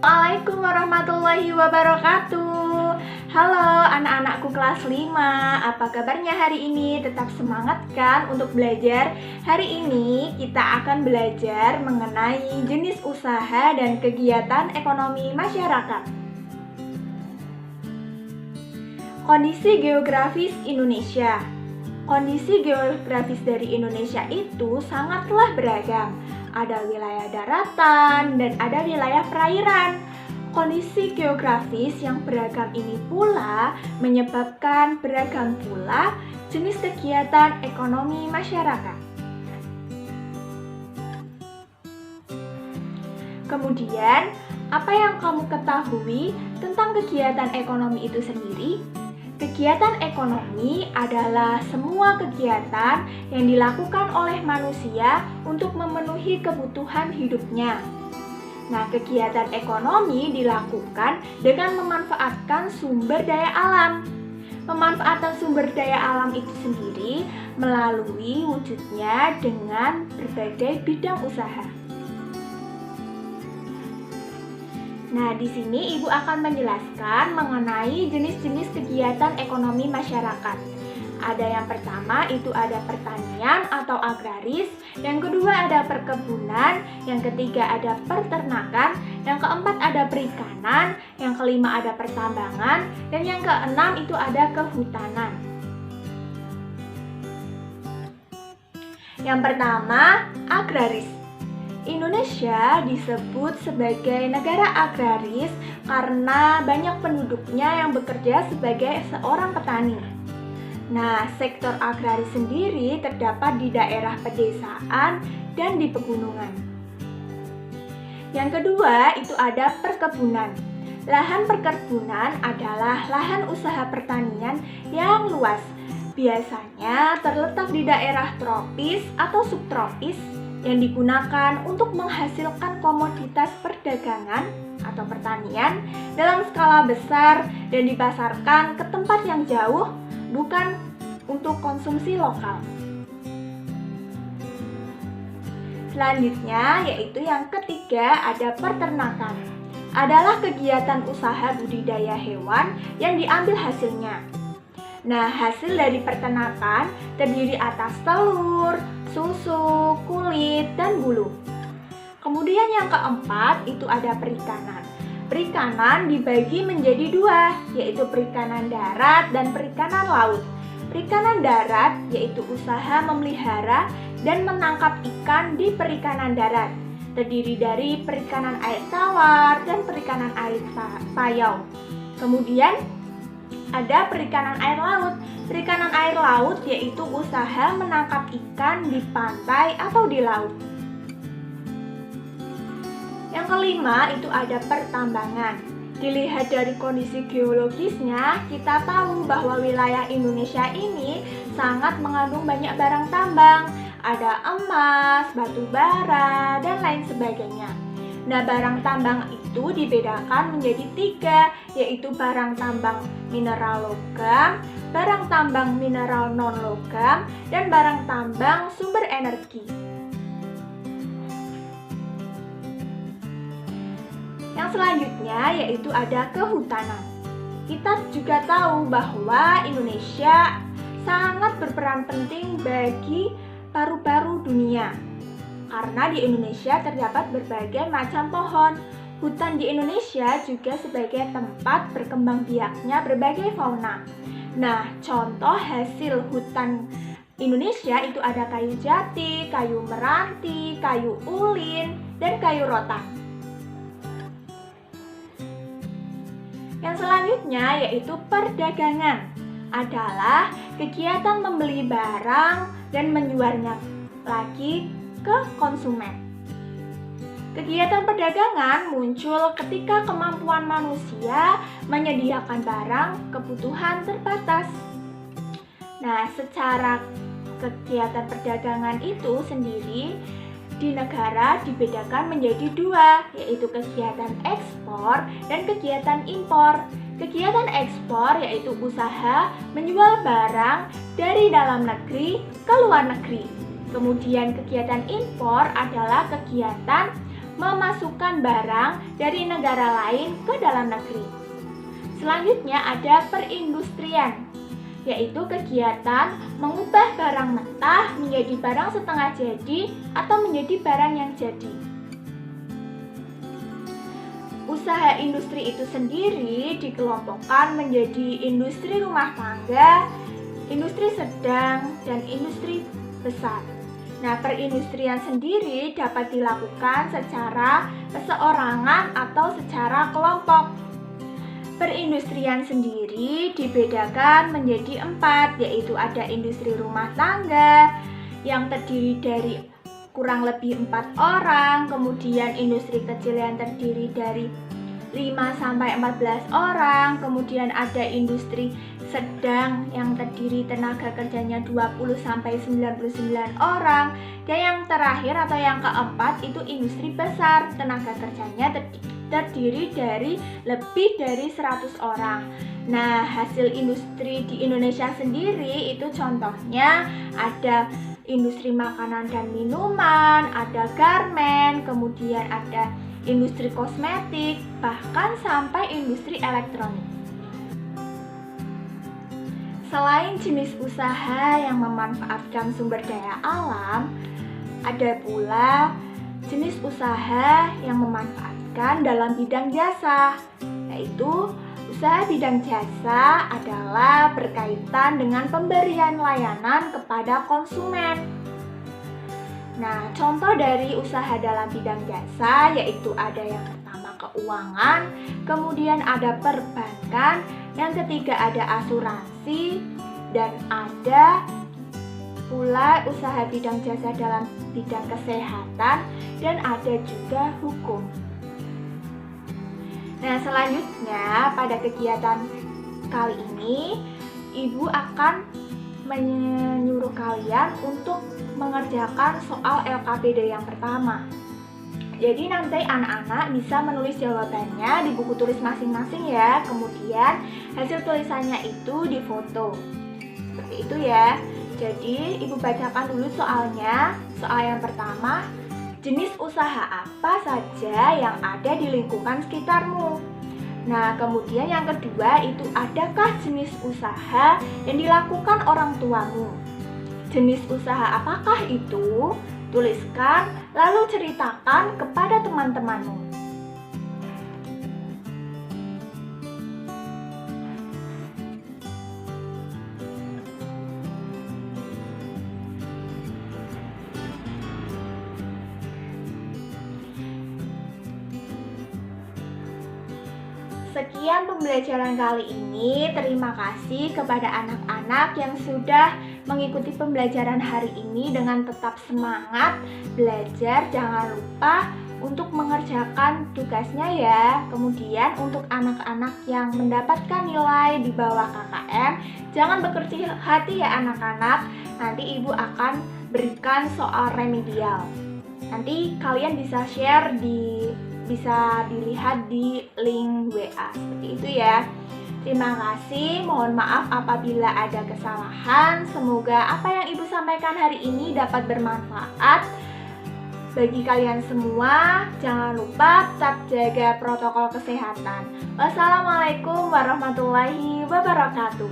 Assalamualaikum warahmatullahi wabarakatuh. Halo anak-anakku kelas 5. Apa kabarnya hari ini? Tetap semangat kan untuk belajar? Hari ini kita akan belajar mengenai jenis usaha dan kegiatan ekonomi masyarakat. Kondisi geografis Indonesia. Kondisi geografis dari Indonesia itu sangatlah beragam. Ada wilayah daratan dan ada wilayah perairan. Kondisi geografis yang beragam ini pula menyebabkan beragam pula jenis kegiatan ekonomi masyarakat. Kemudian, apa yang kamu ketahui tentang kegiatan ekonomi itu sendiri? Kegiatan ekonomi adalah semua kegiatan yang dilakukan oleh manusia untuk memenuhi kebutuhan hidupnya. Nah, kegiatan ekonomi dilakukan dengan memanfaatkan sumber daya alam. Pemanfaatan sumber daya alam itu sendiri melalui wujudnya dengan berbagai bidang usaha. Nah, di sini Ibu akan menjelaskan mengenai jenis-jenis kegiatan ekonomi masyarakat. Ada yang pertama itu ada pertanian atau agraris, yang kedua ada perkebunan, yang ketiga ada peternakan, yang keempat ada perikanan, yang kelima ada pertambangan, dan yang keenam itu ada kehutanan. Yang pertama, agraris. Indonesia disebut sebagai negara agraris karena banyak penduduknya yang bekerja sebagai seorang petani. Nah, sektor agraris sendiri terdapat di daerah pedesaan dan di pegunungan. Yang kedua, itu ada perkebunan. Lahan perkebunan adalah lahan usaha pertanian yang luas. Biasanya terletak di daerah tropis atau subtropis yang digunakan untuk menghasilkan komoditas perdagangan atau pertanian dalam skala besar dan dipasarkan ke tempat yang jauh, bukan untuk konsumsi lokal. Selanjutnya yaitu yang ketiga ada peternakan. Adalah kegiatan usaha budidaya hewan yang diambil hasilnya. Nah, hasil dari peternakan terdiri atas telur, susu, kulit, dan bulu. Kemudian yang keempat itu ada perikanan. Perikanan dibagi menjadi dua, yaitu perikanan darat dan perikanan laut. Perikanan darat yaitu usaha memelihara dan menangkap ikan di perikanan darat. Terdiri dari perikanan air tawar dan perikanan air payau. Kemudian ada perikanan air laut. Perikanan air laut yaitu usaha menangkap ikan di pantai atau di laut. Yang kelima itu ada pertambangan. Dilihat dari kondisi geologisnya, kita tahu bahwa wilayah Indonesia ini sangat mengandung banyak barang tambang. Ada emas, batu bara, dan lain sebagainya. Nah, barang tambang itu dibedakan menjadi tiga, yaitu barang tambang mineral logam, barang tambang mineral non-logam, dan barang tambang sumber energi. Yang selanjutnya yaitu ada kehutanan. Kita juga tahu bahwa Indonesia sangat berperan penting bagi paru-paru dunia. Karena di Indonesia terdapat berbagai macam pohon. Hutan di Indonesia juga sebagai tempat berkembang biaknya berbagai fauna. Nah, contoh hasil hutan Indonesia itu ada kayu jati, kayu meranti, kayu ulin, dan kayu rotan. Yang selanjutnya yaitu perdagangan. Adalah kegiatan membeli barang dan menjualnya lagi ke konsumen. Kegiatan perdagangan muncul ketika kemampuan manusia menyediakan barang kebutuhan terbatas. Nah, secara kegiatan perdagangan itu sendiri di negara dibedakan menjadi dua, yaitu kegiatan ekspor dan kegiatan impor. Kegiatan ekspor yaitu usaha menjual barang dari dalam negeri ke luar negeri. Kemudian kegiatan impor adalah kegiatan memasukkan barang dari negara lain ke dalam negeri. Selanjutnya ada perindustrian, yaitu kegiatan mengubah barang mentah menjadi barang setengah jadi atau menjadi barang yang jadi. Usaha industri itu sendiri dikelompokkan menjadi industri rumah tangga, industri sedang, dan industri besar. Nah, perindustrian sendiri dapat dilakukan secara perseorangan atau secara kelompok. Perindustrian sendiri dibedakan menjadi 4, yaitu ada industri rumah tangga yang terdiri dari kurang lebih 4 orang, kemudian industri kecil yang terdiri dari 5-14 orang, kemudian ada industri sedang yang terdiri tenaga kerjanya 20-99 orang, dan yang terakhir atau yang keempat itu industri besar, tenaga kerjanya terdiri dari lebih dari 100 orang. Nah, hasil industri di Indonesia sendiri itu contohnya ada industri makanan dan minuman, ada garmen, kemudian ada industri kosmetik, bahkan sampai industri elektronik. Selain jenis usaha yang memanfaatkan sumber daya alam, ada pula jenis usaha yang memanfaatkan dalam bidang jasa, yaitu usaha bidang jasa adalah berkaitan dengan pemberian layanan kepada konsumen. Nah, contoh dari usaha dalam bidang jasa yaitu ada yang pertama keuangan, kemudian ada perbankan, yang ketiga ada asuransi, dan ada pula usaha bidang jasa dalam bidang kesehatan, dan ada juga hukum. Nah, selanjutnya pada kegiatan kali ini, Ibu akan menyuruh kalian untuk mengerjakan soal LKPD yang pertama. Jadi nanti anak-anak bisa menulis jawabannya di buku tulis masing-masing ya. Kemudian hasil tulisannya itu difoto. Seperti itu ya. Jadi Ibu bacakan dulu soalnya. Soal yang pertama, jenis usaha apa saja yang ada di lingkungan sekitarmu? Nah, kemudian yang kedua itu adakah jenis usaha yang dilakukan orang tuamu? Jenis usaha apakah itu? Tuliskan, lalu ceritakan kepada teman-temanmu. Sekian pembelajaran kali ini. Terima kasih kepada anak-anak yang sudah mengikuti pembelajaran hari ini dengan tetap semangat belajar. Jangan lupa untuk mengerjakan tugasnya ya. Kemudian untuk anak-anak yang mendapatkan nilai di bawah KKM, jangan berkecil hati ya anak-anak. Nanti Ibu akan berikan soal remedial. Nanti kalian bisa share bisa dilihat di link WA seperti itu ya. Terima kasih, mohon maaf apabila ada kesalahan. Semoga apa yang Ibu sampaikan hari ini dapat bermanfaat bagi kalian semua. Jangan lupa tetap jaga protokol kesehatan. Wassalamualaikum warahmatullahi wabarakatuh.